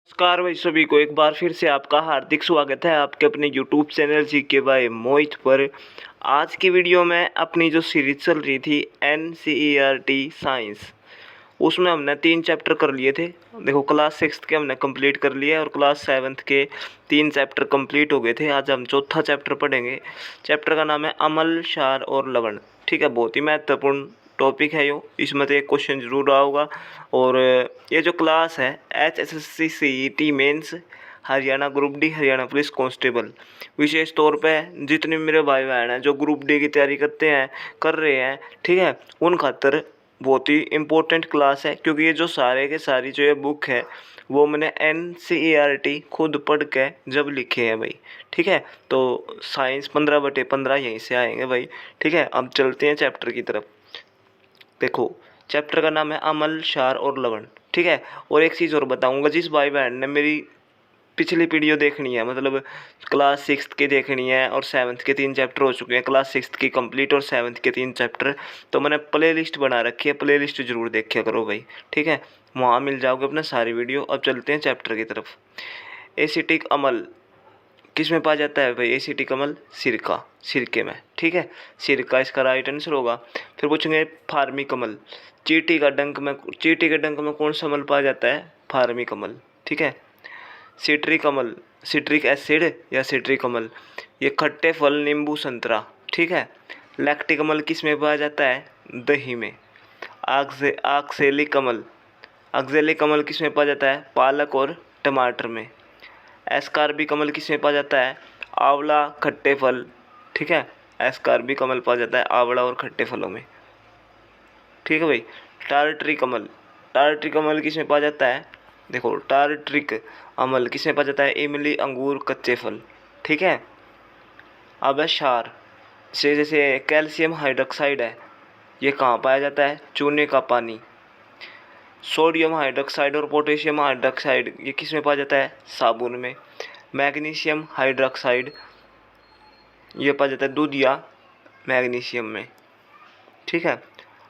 नमस्कार भाई, सभी को एक बार फिर से आपका हार्दिक स्वागत है आपके अपने यूट्यूब चैनल जीके बाय मोहित पर। आज की वीडियो में अपनी जो सीरीज चल रही थी NCERT साइंस, उसमें हमने 3 चैप्टर कर लिए थे। देखो, क्लास 6 के हमने कंप्लीट कर लिए और क्लास 7 के 3 चैप्टर कंप्लीट हो गए थे। आज हम चौथा चैप्टर पढ़ेंगे। चैप्टर का नाम है अम्ल, क्षार और लवण। ठीक है, बहुत ही महत्वपूर्ण टॉपिक है यो। इसमें तो एक क्वेश्चन जरूर रहा होगा। और ये जो क्लास है HSSC CET mains Haryana group D, Haryana police constable, विशेष तौर पे जितने मेरे भाई बहन हैं जो ग्रुप डी की तैयारी कर रहे हैं, ठीक है, उन खातर बहुत ही इम्पोर्टेंट क्लास है। क्योंकि ये जो सारे के सारी जो ये बुक है वो मैंने NCERT खुद पढ़ के जब लिखे हैं भाई। ठीक है, तो साइंस 15/15 यहीं से आएंगे भाई। ठीक है, अब चलते हैं चैप्टर की तरफ। देखो, चैप्टर का नाम है अम्ल, क्षार और लवण। ठीक है, और एक चीज़ और बताऊंगा, जिस भाई बहन ने मेरी पिछली वीडियो देखनी है, मतलब क्लास 6 की देखनी है और 7th के 3 चैप्टर हो चुके हैं, क्लास 6 की कंप्लीट और 7th के 3 चैप्टर, तो मैंने प्ले लिस्ट बना रखी है। प्ले लिस्ट जरूर देखा करो भाई। ठीक है, वहाँ मिल जाओगे अपना सारी वीडियो। अब चलते हैं चैप्टर की तरफ। एसिटिक अम्ल किस में पाया जाता है भाई? एसिटिक अम्ल सिरका, सिरके में। ठीक है, सिरका इसका राइट आंसर होगा। फिर पूछेंगे फार्मिक अम्ल, चींटी के डंक में कौन सा अम्ल पाया जाता है? फार्मिक अम्ल। ठीक है, सिट्रिक अम्ल, सिट्रिक एसिड या सिट्रिक अम्ल, ये खट्टे फल, नींबू, संतरा। ठीक है, लैक्टिक अम्ल किस में पाया जाता है? दही में। आक्सेलिक अम्ल, ऑक्जेलिक अम्ल किस में पाया जाता है? पालक और टमाटर में। एस्कार्बिक अम्ल किस में पाया जाता है? आंवला, खट्टे फल। ठीक है, एस्कार्बिक अम्ल पाया जाता है आंवला और खट्टे फलों में। ठीक है भाई। टार्ट्रिक अम्ल, टार्ट्रिक अम्ल किस में पाया जाता है? देखो, टार्ट्रिक अम्ल किस में पाया जाता है? इमली, अंगूर, कच्चे फल। ठीक है, अब है क्षार से, जैसे कैल्शियम हाइड्रोक्साइड है, ये कहाँ पाया जाता है? चूने का पानी। सोडियम हाइड्रोक्साइड और पोटेशियम हाइड्रोक्साइड, ये किस में पाया जाता है? साबुन में। मैग्नीशियम हाइड्रोक्साइड, ये पाया जाता है दूध या मैग्नीशियम में। ठीक है,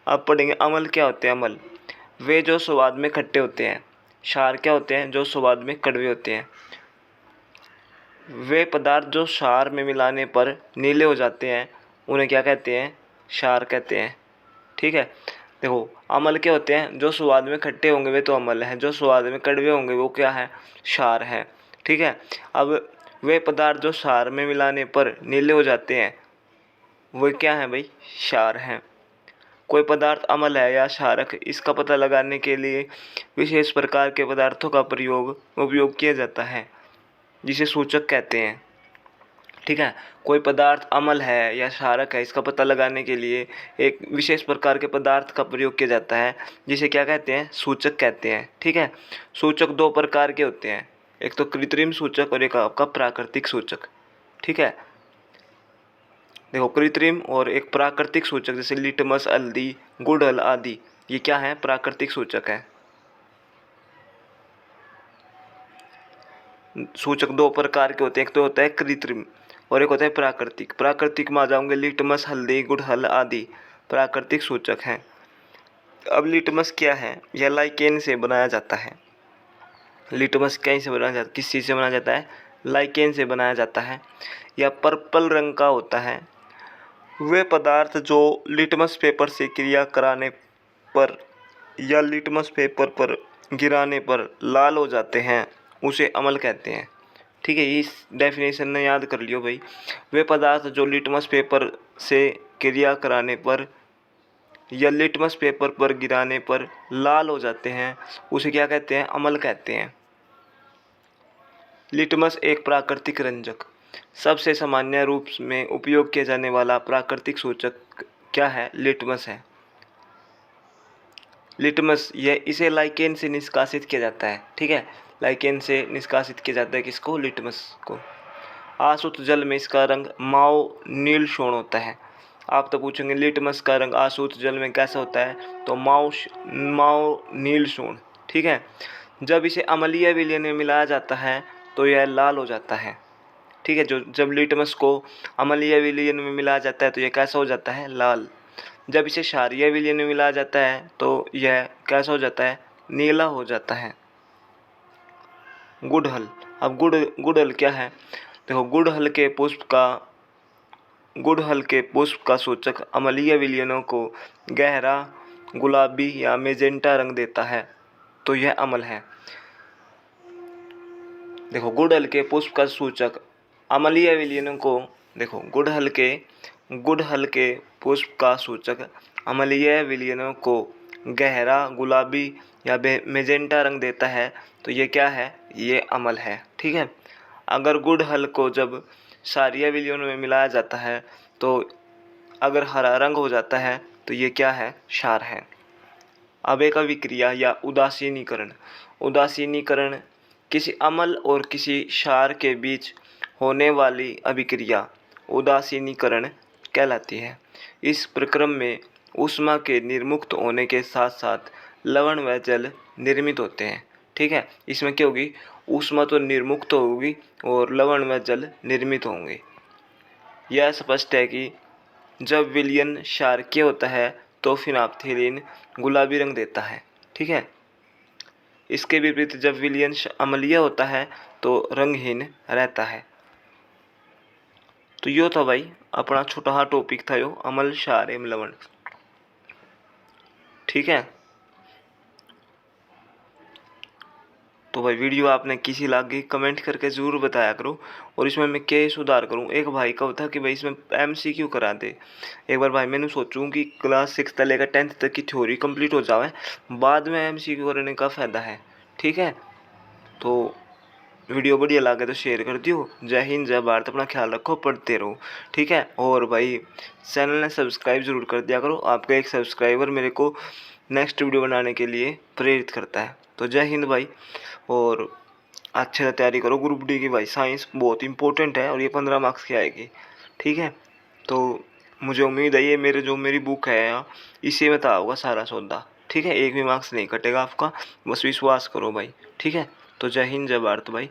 अब पढ़ेंगे अम्ल क्या होते हैं। अम्ल वे जो स्वाद में खट्टे होते हैं। क्षार क्या होते हैं? जो स्वाद में कड़वे होते हैं। वे पदार्थ जो क्षार में मिलाने पर नीले हो जाते हैं, उन्हें क्या कहते हैं? क्षार कहते हैं। ठीक है, देखो, अम्ल क्या होते हैं? जो स्वाद में खट्टे होंगे वे तो अम्ल हैं, जो स्वाद में कड़वे होंगे वो क्या है? क्षार है। ठीक है, अब वे पदार्थ जो क्षार में मिलाने पर नीले हो जाते हैं वो क्या है भाई? क्षार हैं। कोई पदार्थ अम्ल है या क्षारक, इसका पता लगाने के लिए विशेष प्रकार के पदार्थों का उपयोग किया जाता है, जिसे सूचक कहते हैं। ठीक है, कोई पदार्थ अम्ल है या क्षारक है, इसका पता लगाने के लिए एक विशेष प्रकार के पदार्थ का प्रयोग किया जाता है, जिसे क्या कहते हैं? सूचक कहते हैं। ठीक है, सूचक 2 प्रकार के होते हैं, एक तो कृत्रिम सूचक और एक आपका प्राकृतिक सूचक। ठीक है, देखो, कृत्रिम और एक प्राकृतिक सूचक, जैसे लिटमस, हल्दी, गुड़हल आदि, ये क्या है? प्राकृतिक सूचक है। सूचक 2 प्रकार के होते हैं, एक तो होता है कृत्रिम और एक होता है प्राकृतिक। प्राकृतिक में आ जाओगे लिटमस, हल्दी, गुड़हल आदि प्राकृतिक सूचक हैं। अब लिटमस क्या है? यह लाइकेन से बनाया जाता है। लिटमस कहीं से बनाया जाता है? किस चीज़ से बनाया जाता है? लाइकेन से बनाया जाता है। यह पर्पल रंग का होता है। वे पदार्थ जो लिटमस पेपर से क्रिया कराने पर या लिटमस पेपर पर गिराने पर लाल हो जाते हैं, उसे अम्ल कहते हैं। ठीक है, इस डेफिनेशन ने याद कर लियो भाई। वे पदार्थ जो लिटमस पेपर से क्रिया कराने पर या लिटमस पेपर पर गिराने पर लाल हो जाते हैं, उसे क्या कहते हैं? अम्ल कहते हैं। लिटमस एक प्राकृतिक रंजक, सबसे सामान्य रूप में उपयोग किया जाने वाला प्राकृतिक सूचक क्या है? लिटमस है। लिटमस, यह इसे लाइकेन से निष्कासित किया जाता है। ठीक है, लाइकेन से निष्कासित किया जाता है किसको? लिटमस को। आशुद्ध जल में इसका रंग माओ नील शोण होता है। आप तो पूछेंगे लिटमस का रंग आशुद्ध जल में कैसा होता है? तो माओ नील शोण। ठीक है, जब इसे अम्लीय विलयन में मिलाया जाता है तो यह लाल हो जाता है। ठीक है, जब लिटमस को अम्लीय विलयन में मिलाया जाता है तो यह कैसा हो जाता है? लाल। जब इसे क्षारीय विलयन में मिलाया जाता है तो यह कैसा हो जाता है? नीला हो जाता है। गुड़हल। अब गुड़हल क्या है? देखो, गुड़हल के पुष्प का सूचक अम्लीय विलयनों को गहरा गुलाबी या मेजेंटा रंग देता है, तो यह अम्ल है। देखो, गुड़हल के पुष्प का सूचक अम्लीय विलयनों को देखो गुड़हल के पुष्प का सूचक अम्लीय विलयनों को गहरा गुलाबी या मेजेंटा रंग देता है, तो ये क्या है? ये अम्ल है। ठीक है। अगर गुड़हल को जब क्षारीय विलयन में मिलाया जाता है तो अगर हरा रंग हो जाता है तो ये क्या है? क्षार है। अब एक अभिक्रिया या उदासीनीकरण। उदासीनीकरण किसी अम्ल और किसी क्षार के बीच होने वाली अभिक्रिया उदासीनीकरण कहलाती है। इस प्रक्रम में ऊष्मा के निर्मुक्त होने के साथ साथ लवण व जल निर्मित होते हैं। ठीक है। इसमें क्या होगी? ऊष्मा तो निर्मुक्त होगी और लवण व जल निर्मित होंगे। यह स्पष्ट है कि जब विलयन क्षारकीय होता है तो फिनाप्थेलीन गुलाबी रंग देता है। ठीक है। इसके विपरीत जब विलयन अम्लीय होता है तो रंगहीन रहता है। तो यो था भाई अपना छोटा सा टॉपिक था, यो अम्ल क्षार एवं लवण। ठीक है। तो भाई वीडियो आपने किसी लागी कमेंट करके ज़रूर बताया करो, और इसमें मैं क्या सुधार करूँ। एक भाई का था कि भाई इसमें MCQ करा दे। एक बार भाई मैंने सोचूँ कि क्लास 6 से लेकर 10th तक की थ्योरी कंप्लीट हो जाए, बाद में MCQ करने का फ़ायदा है। ठीक है। तो वीडियो बढ़िया लगे तो शेयर कर दियो। जय हिंद, जय भारत। अपना ख्याल रखो, पढ़ते रहो। ठीक है। और भाई चैनल ने सब्सक्राइब ज़रूर कर दिया करो। आपका एक सब्सक्राइबर मेरे को नेक्स्ट वीडियो बनाने के लिए प्रेरित करता है। तो जय हिंद भाई, और अच्छे से तैयारी करो ग्रुप डी की। भाई साइंस बहुत इंपॉर्टेंट है और ये 15 मार्क्स की आएगी। ठीक है। तो मुझे उम्मीद है ये मेरी बुक है इसी में था होगा सारा सौदा। ठीक है। एक भी मार्क्स नहीं कटेगा आपका, बस विश्वास करो भाई। ठीक है। तो जय हिंद, जय भारत भाई।